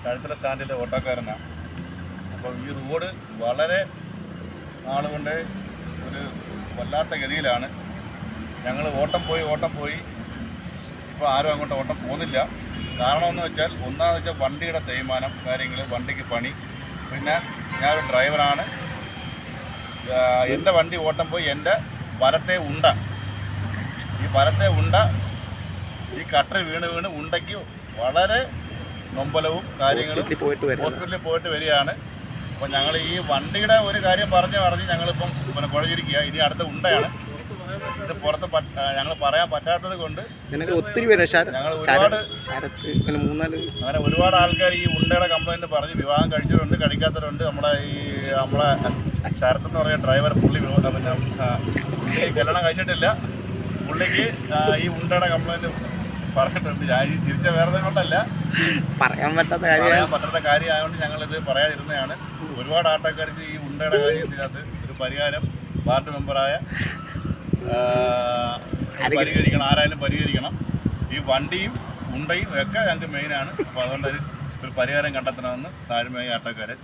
കഴുത്തല സ്റ്റാൻഡിലെ ഓട്ടോക്കാരനാണ്. അപ്പോൾ ഈ റോഡ് വളരെ നാളുകൊണ്ട് ഒരു വല്ലാത്ത ഗതിയിലാണ്. ഞങ്ങൾ ഓട്ടം പോയി ഇപ്പോൾ ആരും അങ്ങോട്ട് ഓട്ടം പോകുന്നില്ല. കാരണമെന്ന് വെച്ചാൽ ഒന്നാമെന്ന് വെച്ചാൽ വണ്ടിയുടെ തേയ്മാനം കാര്യങ്ങൾ, വണ്ടിക്ക് പണി. പിന്നെ ഞാനൊരു ഡ്രൈവറാണ്. എൻ്റെ വണ്ടി ഓട്ടം പോയി എൻ്റെ വലത്തെ ഉണ്ട, ഈ കട്ടർ വീണ് ഉണ്ടയ്ക്ക് വളരെ നൊമ്പലവും കാര്യങ്ങളും ഹോസ്പിറ്റലിൽ പോയിട്ട് വരികയാണ്. അപ്പോൾ ഞങ്ങൾ ഈ വണ്ടിയുടെ ഒരു കാര്യം പറഞ്ഞ് ഞങ്ങളിപ്പം കുഴഞ്ഞിരിക്കുക. ഇനി അടുത്ത ഉണ്ടയാണ്. ഇത് പുറത്ത് ഞങ്ങൾ പറയാൻ പറ്റാത്തത് കൊണ്ട് ഒത്തിരി പേര് ഞങ്ങൾ ഒരുപാട് ആൾക്കാർ ഈ ഉണ്ടയുടെ കംപ്ലൈൻറ്റ് പറഞ്ഞ് വിവാഹം കഴിച്ചവരുണ്ട്, കഴിക്കാത്തവരുണ്ട്. നമ്മളെ ശരത്ത് എന്ന് പറയുന്ന ഡ്രൈവർ, പുള്ളി കല്യാണം കഴിച്ചിട്ടില്ല. പുള്ളിക്ക് ഈ ഉണ്ടയുടെ കംപ്ലൈൻറ്റ് പറഞ്ഞിട്ടുണ്ട്. ഞാൻ ഈ തിരിച്ച വേറെ കൊണ്ടല്ല, പറയാൻ പറ്റാത്ത കാര്യമായതുകൊണ്ട് ഞങ്ങളിത് പറയാതിരുന്നതാണ്. ഒരുപാട് ആട്ടക്കാർക്ക് ഈ ഉണ്ടയുടെ കാര്യത്തിനകത്ത് ഒരു പരിഹാരം വാർഡ് മെമ്പറായ പരിഹരിക്കണം, ആരായാലും പരിഹരിക്കണം. ഈ വണ്ടിയും ഉണ്ടയും ഒക്കെ ഞങ്ങൾക്ക് മെയിനാണ്. അപ്പോൾ അതുകൊണ്ട് ഒരു പരിഹാരം കണ്ടെത്തണമെന്ന് താഴ്മയായ ആട്ടക്കാരെ